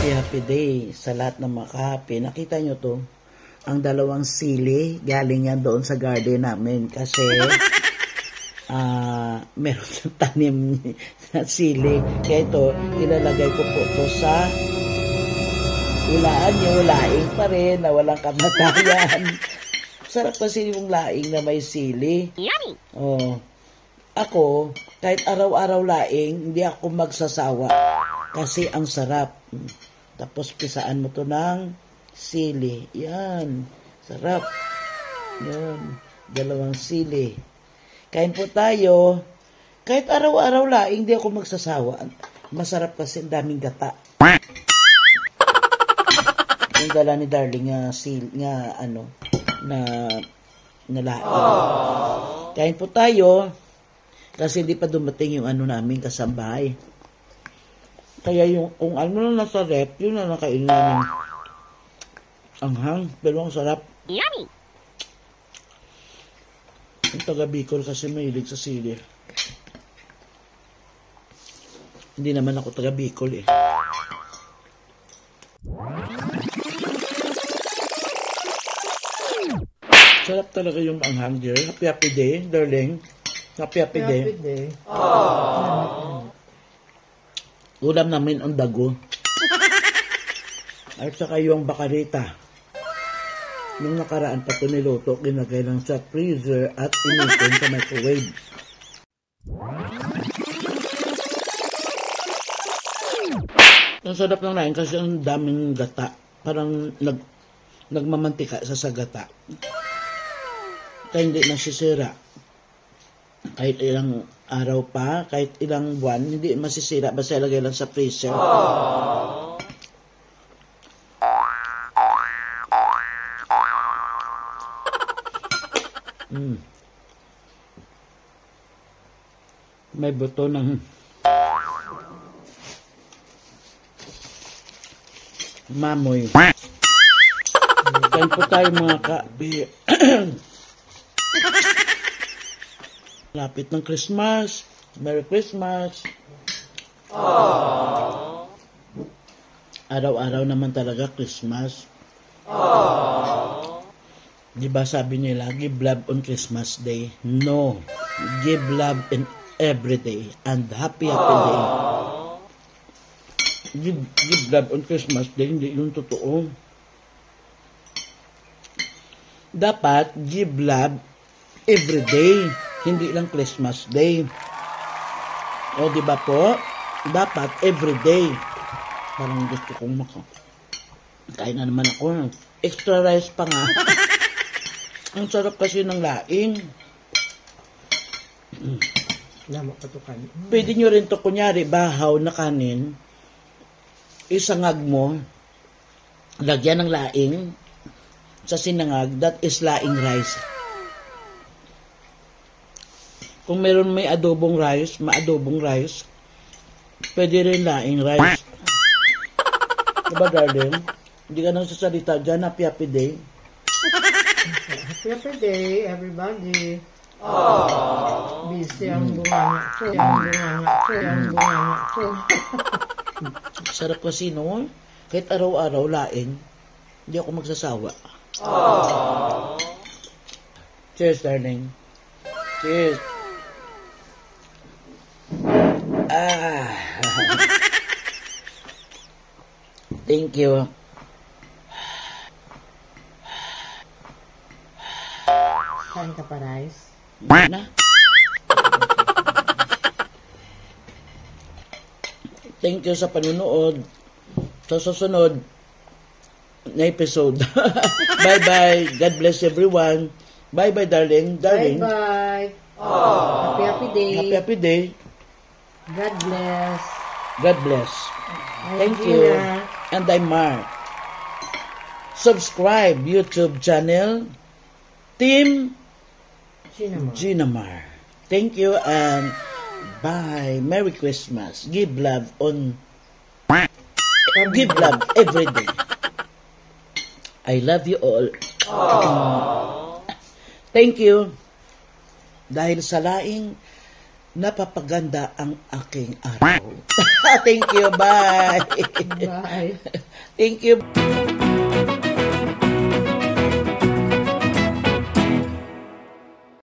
Happy day sa lahat ng makahappy. Nakita nyo to? Ang dalawang sili, galing yan doon sa garden namin. Kasi, meron ng tanim na sili. Kaya ito, ilalagay ko po to sa ulaan nyo. Laing pa rin, na walang kamatayan. Sarap kasi yung laing na may sili. Yummy! Oh. Ako, kahit araw-araw laing, hindi ako magsasawa. Kasi ang sarap. Tapos pisaan mo to ng sili. Yan. Sarap. Yan. Dalawang sili. Kain po tayo. Kahit araw-araw laing, hindi ako magsasawa. Masarap kasi ang daming gata. Yung dala ni darling nga ano, na laing. Kain po tayo. Kasi hindi pa dumating yung ano namin kasambahay. Kaya yung kung ano na nasa rep, yun na nakain namin. Anghang, pero ang sarap. Yummy! Yung taga Bicol kasi mahilig sa sili. Hindi naman ako taga Bicol eh. Sarap talaga yung anghang, dear. Happy day, darling. Happy day. Happy day. Ulam namin ang dago. At saka yung bakarita. Nung nakaraan pa ito niluto, ginagay lang sa freezer at initin sa microwave. Ang sarap ng lain kasi ang daming gata. Parang nagmamantika sa sagata. Kaya hindi nasisira. Kahit ilang araw pa, kahit ilang buwan, hindi masisira. Basta ilagay lang sa freezer. May buto ng mamoy. Kain po tayo mga kabi. Lapit ng Christmas. Merry Christmas. Araw-araw naman talaga Christmas. Diba sabi nila, give love on Christmas Day? No. Give love in every day. And happy day. Give love on Christmas Day. Hindi yung totoo. Dapat give love every day. Hindi lang Christmas Day. O, di ba po? Dapat every day. Parang gusto kong kain na naman ako. Extra rice pa nga. Ang sarap kasi ng laing. Lama pa ito kanin. Pwede nyo rin to kunyari, bahaw na kanin. Isangag mo. Lagyan ng laing. Sa sinangag, that is laing rice. Kung meron may adobong rice, maadobong rice, pwede rin laing rice. Diba, darling? Hindi ka nang sasalita dyan. Happy day. Happy day, everybody. Busy ang bunganga ko. Sarap kasi no? Kahit araw-araw laing, hindi ako magsasawa. Cheers, darling. Cheers. Thank you. Kain ka pa rice? Na? Thank you sa panunood. Sa susunod na episode. Bye-bye. God bless everyone. Bye-bye, darling. Darling. Bye-bye. Happy day. Happy day. God bless. God bless. Thank you. And I'm Mark. Subscribe YouTube channel Team Ginamar. Thank you and bye. Merry Christmas. Give love on give love every day. I love you all. Thank you. Dahil sa laing napapaganda ang aking araw. Thank you. Bye. Bye. Thank you.